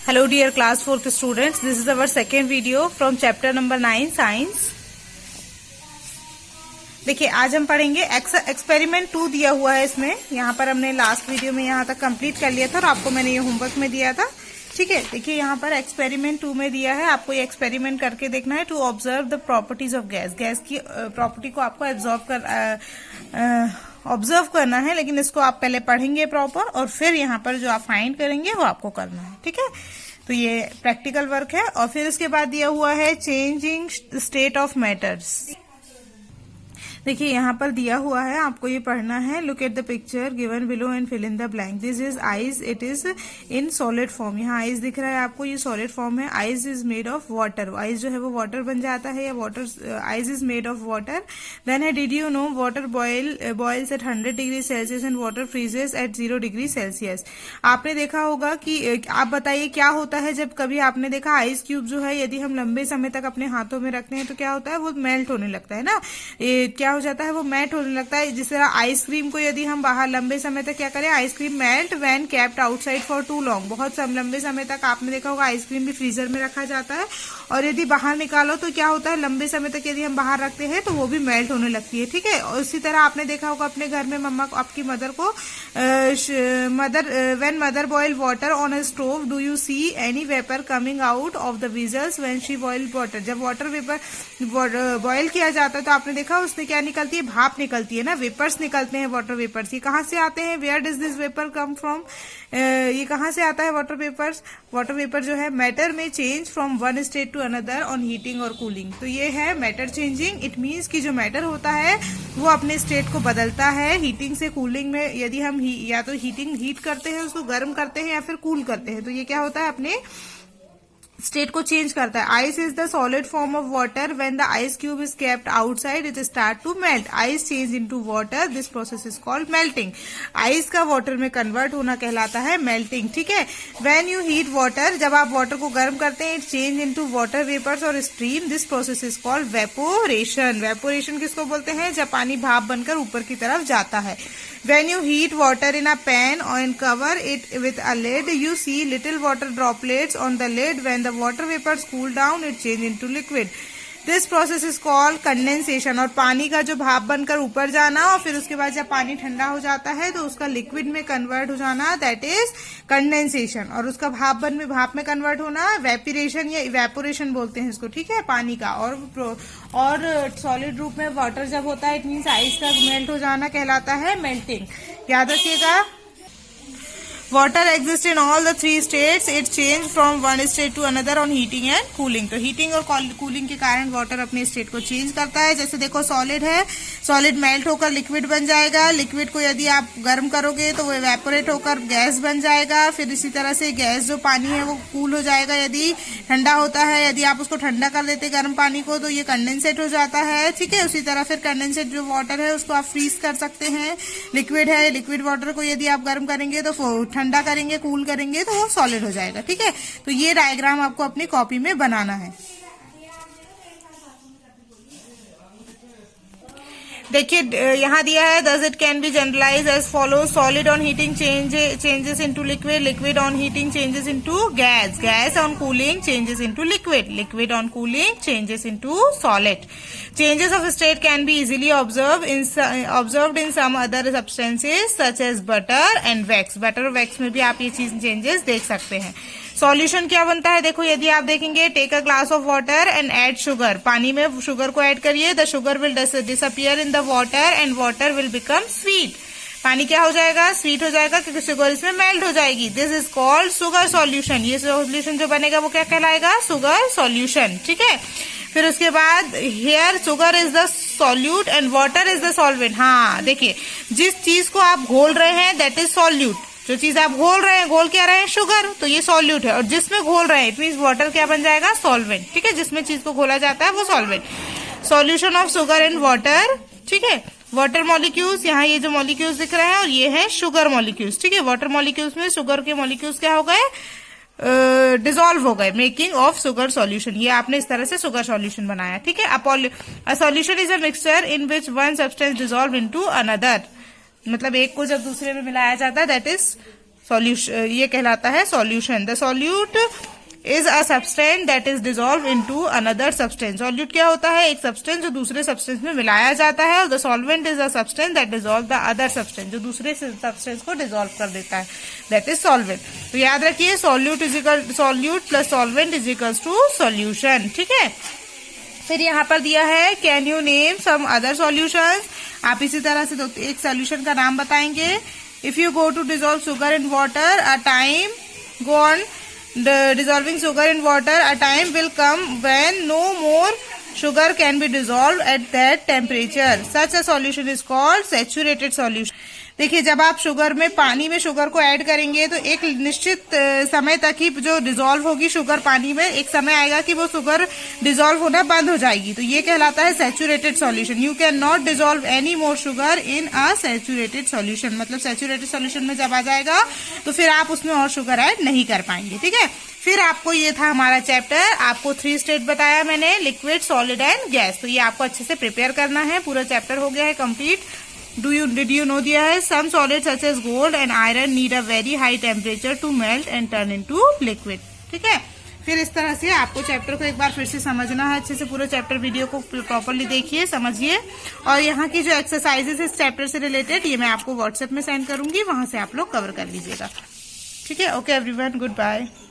Hello dear class 4th students, this is our second video from chapter number 9 science. देखिए आज हम पढ़ेंगे experiment 2 दिया हुआ है इसमें। यहाँ पर हमने लास्ट वीडियो में यहाँ तक कंप्लीट कर लिया था और आपको मैंने ये होमवर्क में दिया था। ठीक है, देखिए यहाँ पर एक्सपेरिमेंट 2 में दिया है, आपको ये एक्सपेरिमेंट करके देखना है to observe the properties of gas. Gas की प्रॉपर्टी को आपको ऑब्जर्व करना है, लेकिन इसको आप पहले पढ़ेंगे प्रॉपर और फिर यहाँ पर जो आप फाइंड करेंगे वो आपको करना है। ठीक है, तो ये प्रैक्टिकल वर्क है। और फिर इसके बाद दिया हुआ है चेंजिंग स्टेट ऑफ मैटर्स। देखिए यहाँ पर दिया हुआ है, आपको ये पढ़ना है। Look at the picture given below and fill in the blank. This is ice, it is in solid form. यहाँ आइस दिख रहा है आपको, ये सॉलिड फॉर्म है। Ice is made of water. Ice जो है वो वाटर बन जाता है, या water ice is made of water. Then है did you know water boils at 100 degree Celsius and water freezes at 0 degree Celsius. आपने देखा होगा कि आप बताइए क्या होता है जब कभी आपने देखा आइस क्यूब जो है यदि हम लंबे समय तक अपने हाथों में रखते हैं तो क्या होता है, वो मेल्ट होने लगता है ना। क्या हो जाता है, वो मेल्ट होने लगता है। जिस तरह आइसक्रीम को यदि हम बाहर लंबे समय तक क्या करें, ice cream melt when kept outside for too long. बहुत लंबे समय तक आपने देखा होगा आइसक्रीम भी फ्रीजर में रखा जाता है, और यदि बाहर निकालो तो क्या होता है, लंबे समय तक यदि हम बाहर रखते हैं तो वो भी मेल्ट होने लगती है। ठीक है, और इसी तरह आपने देखा होगा अपने घर में मम्मा को, आपकी मदर को, when mother boil water on a stove do you see any vapour coming out of the whistles when she boil water. जब वाटर वेपर बॉयल किया जाता है तो आपने देखा उससे क्या निकलती है, भाप निकलती है ना, वेपर्स निकलते हैं वाटर वेपर्स। ये कहाँ से आते हैं, where does this vapour come from. ये कहाँ से आता है वाटर वेपर्स। वाटर वेपर जो है मैटर में change from one state to another on heating और कूलिंग। तो ये है मैटर चेंजिंग। इट मीन्स कि जो मैटर होता है वो अपने स्टेट को बदलता है हीटिंग से कूलिंग में। यदि हम या तो हीट करते हैं, उसको गर्म करते हैं, या फिर कूल करते हैं, तो ये क्या होता है, अपने स्टेट को चेंज करता है। Ice is the solid form of water. When the ice cube is kept outside it start to melt. Ice change into water, this process is called melting. Ice का वाटर में convert होना कहलाता है melting. ठीक है, when you heat water, जब आप water को गर्म करते हैं, it change into water vapours और stream, this process is called evaporation. Evaporation किसको बोलते हैं, जब पानी भाप बनकर ऊपर की तरफ जाता है। When you heat water in a pan and cover it with a lid, you see little water droplets on the lid. When the water vapors cool down, it change into liquid. This process is called condensation. और पानी का जो भाप बनकर ऊपर जाना और फिर उसके बाद जब पानी ठंडा हो जाता है तो उसका लिक्विड में कन्वर्ट हो जाना, दैट इज कंडेंसेशन। और उसका भाप में कन्वर्ट होना वेपिरेशन या इवेपोरेशन बोलते हैं इसको। ठीक है, पानी का। और सॉलिड रूप में वाटर जब होता है, इट मीन्स आइस का मेल्ट हो जाना कहलाता है मेल्टिंग। याद रखिएगा, water exists in all the 3 states. It change from one state to another on heating and cooling. तो heating और cooling के कारण water अपने state को change करता है। जैसे देखो solid है, solid melt होकर liquid बन जाएगा। liquid को यदि आप गर्म करोगे तो वो evaporate होकर गैस बन जाएगा। फिर इसी तरह से गैस जो पानी है वो cool हो जाएगा यदि ठंडा होता है। यदि आप उसको ठंडा कर देते गर्म पानी को तो ये कंडेंसेट हो जाता है। ठीक है, उसी तरह फिर कंडेंसेट जो वाटर है उसको आप फ्रीज कर सकते हैं। लिक्विड है, लिक्विड वाटर को यदि आप गर्म करेंगे तो ठंडा करेंगे, कूल करेंगे तो वो सॉलिड हो जाएगा। ठीक है, तो ये डायग्राम आपको अपनी कॉपी में बनाना है। देखिए यहाँ दिया है, thus it can be generalise as follows. Solid on heating changes into liquid, liquid on heating changes into gas, gas on cooling changes into liquid, liquid on cooling changes into solid. Changes of state can be easily observed in some other substances such as butter and wax. Butter और wax में भी आप ये चीज changes देख सकते हैं। Solution क्या बनता है, देखो यदि आप देखेंगे, take a glass of water and add sugar. पानी में शुगर को ऐड करिए, the sugar will disappear in the water and water will become sweet. पानी क्या हो जाएगा, स्वीट हो जाएगा, क्योंकि शुगर इसमें मेल्ट हो जाएगी। This is called sugar solution. ये सॉल्यूशन जो बनेगा वो क्या कहलाएगा, शुगर सॉल्यूशन। ठीक है, फिर उसके बाद here sugar is the solute and water is the solvent. हाँ देखिए, जिस चीज को आप घोल रहे हैं दैट इज सॉल्यूट। जो चीज आप घोल रहे हैं, घोल क्या रहे हैं, शुगर, तो ये सॉल्यूट है। और जिसमें घोल रहे हैं इट मीन्स वाटर क्या बन जाएगा, सॉल्वेंट। ठीक है, जिसमें चीज को घोला जाता है वो solvent. Solution of sugar and water. ठीक है, वाटर मॉलिक्यूल्स, यहाँ ये जो मॉलिक्यूल्स दिख रहे हैं, और ये है शुगर मॉलिक्यूल्स। ठीक है, वाटर मॉलिक्यूल्स में शुगर के मॉलिक्यूल्स क्या हो गए, डिसॉल्व हो गए, मेकिंग ऑफ शुगर सॉल्यूशन। ये आपने इस तरह से शुगर सॉल्यूशन बनाया। ठीक है, a solution is a mixture in which one substance dissolve into another. मतलब एक को जब दूसरे में मिलाया जाता है दैट इज सॉल्यूशन, ये कहलाता है solution. The solute is a substance that is dissolve into another substance. Solute क्या होता है? एक सब्सटेंस जो दूसरे सब्सटेंस में मिलाया जाता है। और the solvent is a substance that dissolve the other substance, जो दूसरे सब्सटेंस को डिजोल्व कर देता है, दैट इज सॉल्वेंट। तो याद रखिए solute plus solvent is equals to solution, ठीक है। फिर यहाँ पर दिया है can you name some other solutions. आप इसी तरह से तो एक सॉल्यूशन का नाम बताएंगे। If you go to dissolve sugar in water a time go on dissolving sugar in water, a time will come when no more sugar can be dissolved at that temperature. Such a solution is called saturated solution. देखिए, जब आप sugar में पानी में sugar को add करेंगे तो एक निश्चित समय तक ही जो डिजोल्व होगी शुगर पानी में, एक समय आएगा कि वो शुगर डिजोल्व होना बंद हो जाएगी। तो ये कहलाता है saturated solution. You can not dissolve any more sugar in a saturated solution. मतलब सैचुरेटेड सॉल्यूशन में जब आ जाएगा तो फिर आप उसमें और शुगर ऐड नहीं कर पाएंगे, ठीक है। फिर आपको ये था हमारा चैप्टर। आपको 3 स्टेट बताया मैंने, लिक्विड, सॉलिड एंड गैस। तो ये आपको अच्छे से प्रिपेयर करना है। पूरा चैप्टर हो गया है कंप्लीट। Did you know दिया है some solids such as gold and iron need a very high temperature to melt and turn into liquid, ठीक है। फिर इस तरह से आपको चैप्टर को एक बार फिर से समझना है अच्छे से। पूरा चैप्टर वीडियो को प्रॉपरली देखिए, समझिए। और यहाँ की जो एक्सरसाइजेस इस चैप्टर से रिलेटेड ये मैं आपको व्हाट्सएप में सेंड करूंगी, वहां से आप लोग कवर कर लीजिएगा, ठीक है। Okay everyone, good bye.